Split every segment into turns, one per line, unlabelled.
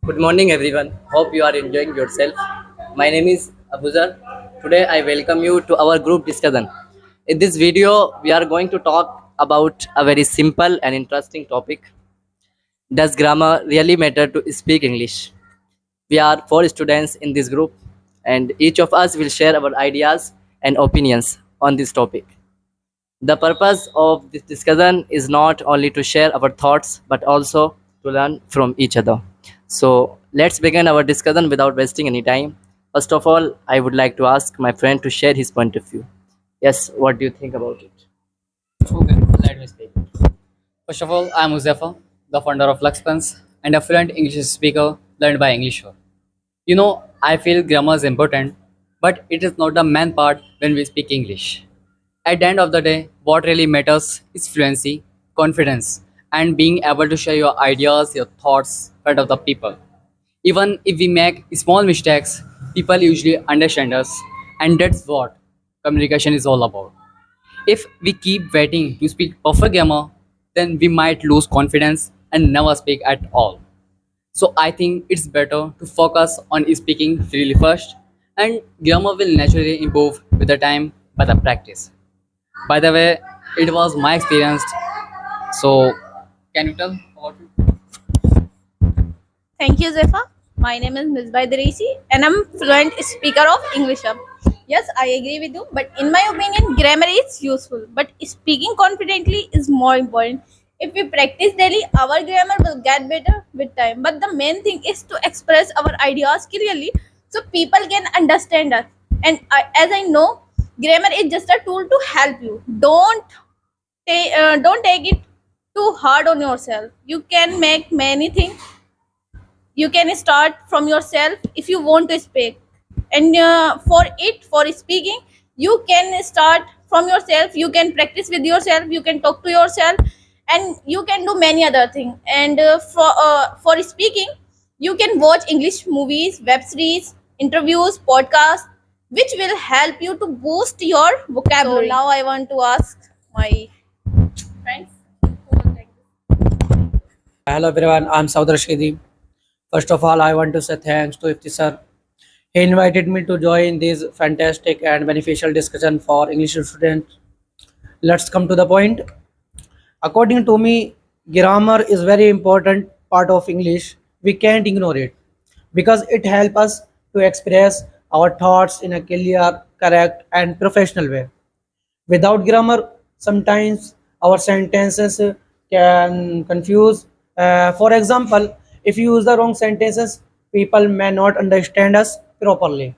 Good morning, everyone. Hope you are enjoying yourself. My name is Abuzar. Today, I welcome you to our group discussion. In this video, we are going to talk about a very simple and interesting topic. Does grammar really matter to speak English? We are four students in this group, and each of us will share our ideas and opinions on this topic. The purpose of this discussion is not only to share our thoughts but also to learn from each other. So, let's begin our discussion without wasting any time. First of all, I would like to ask my friend to share his point of view. Yes, what do you think about it?
Okay, let me speak. First of all, I'm Muzaffar, the founder of Luxpens and a fluent English speaker learned by Englisher. I feel grammar is important, but it is not the main part when we speak English. At the end of the day, what really matters is fluency, confidence, and being able to share your ideas, your thoughts in front of the people. Even if we make small mistakes, people usually understand us, and that's what communication is all about. If we keep waiting to speak perfect grammar, then we might lose confidence and never speak at all. So I think it's better to focus on speaking freely first, and grammar will naturally improve with the time by the practice. By the way, it was my experience. So can you tell about it?
Thank you, Zefa. My name is Ms. Baidarisi and I'm fluent speaker of English. Yes, I agree with you, but in my opinion, grammar is useful, but speaking confidently is more important. If we practice daily, our grammar will get better with time. But the main thing is to express our ideas clearly so people can understand us. And as I know, grammar is just a tool to help you. Don't take it too hard on yourself. You can make many things. You can start from yourself if you want to speak, and for speaking, you can start from yourself. You can practice with yourself, you can talk to yourself, and you can do many other things. And for speaking, you can watch English movies, web series, interviews, podcasts, which will help you to boost your vocabulary. So now I want to ask my friends who will take this.
Hello everyone, I'm Saudar Rashidi. First of all, I want to say thanks to Ifti sir. He invited me to join this fantastic and beneficial discussion for English students. Let's come to the point. According to me, grammar is very important part of English. We can't ignore it because it helps us to express our thoughts in a clear, correct, and professional way. Without grammar, sometimes our sentences can confuse. For example, if you use the wrong sentences, people may not understand us properly.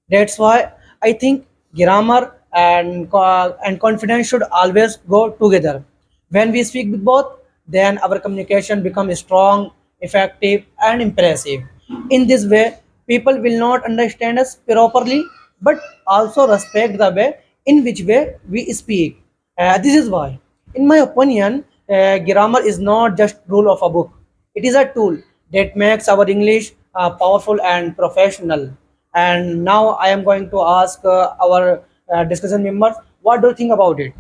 That's why I think grammar and confidence should always go together. When we speak with both, then our communication becomes strong, effective, and impressive. In this way, people will not understand us properly, but also respect the way in which way we speak. This is why, in my opinion, grammar is not just rule of a book. It is a tool that makes our English powerful and professional. And now I am going to ask our discussion members, what do you think about it?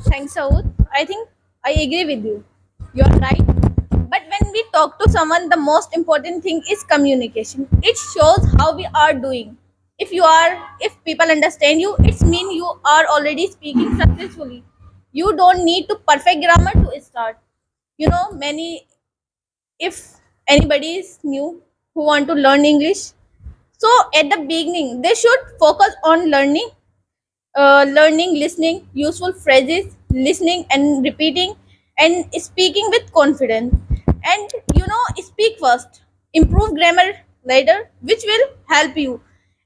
Thanks, Saud. I think I agree with you. You're right. But when we talk to someone, the most important thing is communication. It shows how we are doing. If people understand you, it's mean you are already speaking successfully. You don't need to perfect grammar to start. Many, if anybody is new who want to learn English, so at the beginning they should focus on learning, listening, useful phrases, listening and repeating, and speaking with confidence. And speak first, improve grammar later, which will help you.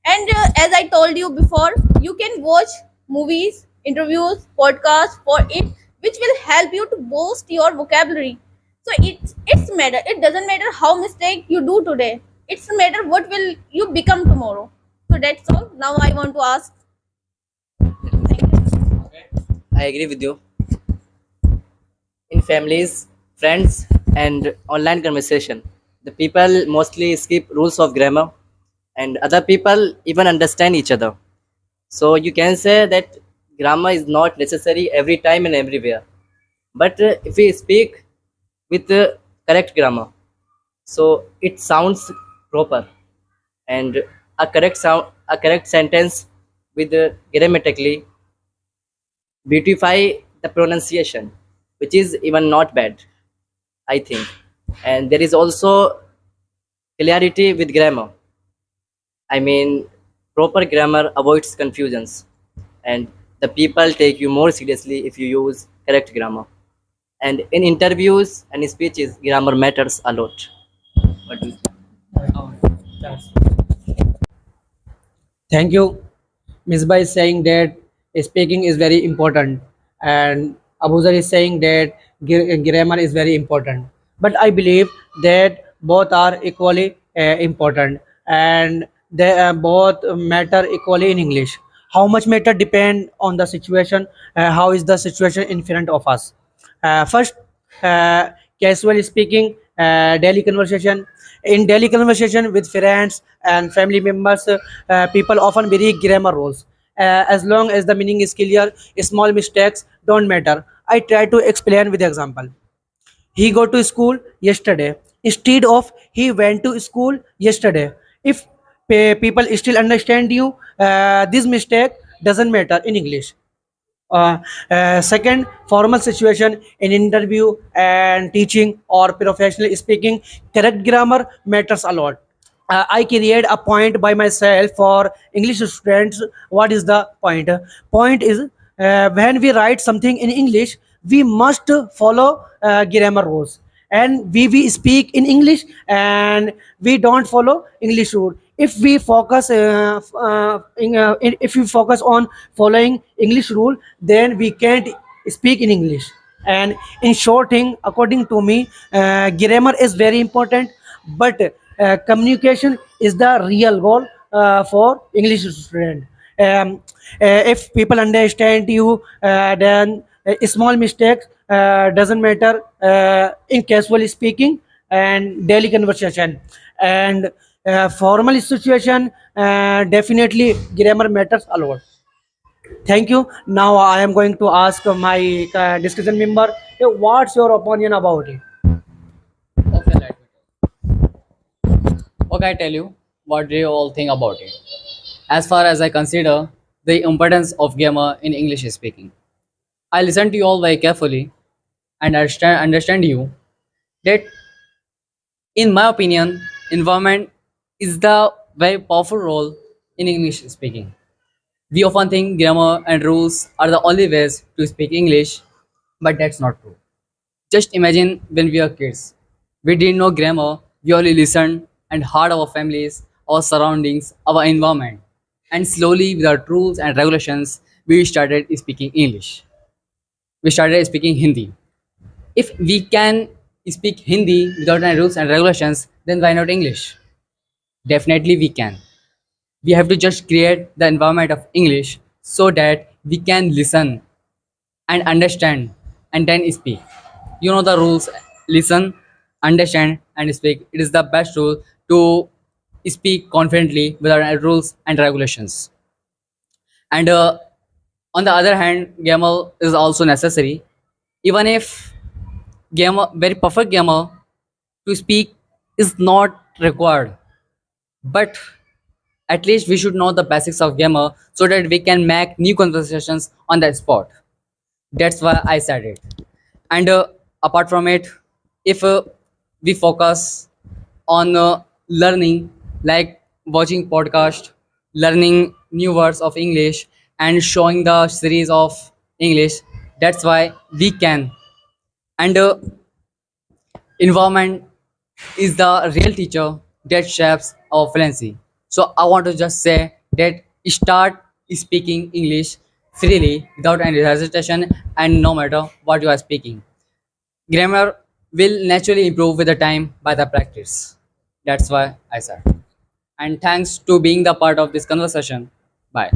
And as I told you before, you can watch movies, interviews, podcasts for it, which will help you to boost your vocabulary. So it's matter. It doesn't matter how mistake you do today. It's matter what will you become tomorrow. So that's all. Now I want to ask. Thank you.
I agree with you. In families, friends, and online conversation, the people mostly skip rules of grammar, and other people even understand each other. So you can say that grammar is not necessary every time and everywhere. But if we speak with correct grammar, so it sounds proper, and a correct sentence with grammatically beautify the pronunciation, which is even not bad, I think. And there is also clarity with grammar. I mean, proper grammar avoids confusions, and the people take you more seriously if you use correct grammar. And in interviews and speeches, grammar matters a lot. What do you think?
Thank you, Ms. Bai, is saying that speaking is very important, and Abuzar is saying that grammar is very important. But I believe that both are equally important, and they both matter equally in English. How much matter depend on the situation. How is the situation in front of us? First, uh, casual speaking, daily conversation. In daily conversation with friends and family members, people often vary grammar rules. As long as the meaning is clear, small mistakes don't matter. I try to explain with example. He go to school yesterday instead of he went to school yesterday. If people still understand you, this mistake doesn't matter in English. Second, formal situation in interview and teaching or professional speaking, correct grammar matters a lot. I create a point by myself for English students. What is the point? Point is when we write something in English, we must follow grammar rules. And we speak in English and we don't follow English rule. If we focus if we focus on following English rule, then we can't speak in English. And in short thing, according to me, grammar is very important, but communication is the real goal for English student. Um, if people understand you, then small mistakes doesn't matter in casual speaking and daily conversation. And formal situation, definitely grammar matters a lot. Thank you. Now I am going to ask my discussion member, what's your opinion about it?
Okay, let me Okay, I tell you what do you all think about it. As far as I consider the importance of grammar in English speaking, I listen to you all very carefully and understand you that in my opinion, environment is the very powerful role in English speaking. We often think grammar and rules are the only ways to speak English, but that's not true. Just imagine when we were kids. We didn't know grammar, we only listened and heard our families, our surroundings, our environment. And slowly, without rules and regulations, we started speaking English. We started speaking Hindi. If we can speak Hindi without any rules and regulations, then why not English? Definitely we can. We have to just create the environment of English so that we can listen and understand and then speak. You know the rules: listen, understand, and speak. It is the best rule to speak confidently without any rules and regulations. And on the other hand, grammar is also necessary. Even if grammar, very perfect grammar to speak is not required, but at least we should know the basics of grammar so that we can make new conversations on the spot. That's why I said it. And apart from it, if we focus on learning, like watching podcast, learning new words of English, and showing the series of English, that's why we can. And environment is the real teacher that shapes our fluency. So I want to just say that start speaking English freely without any hesitation and no matter what you are speaking. Grammar will naturally improve with the time by the practice. That's why I said. And thanks to being the part of this conversation. Bye.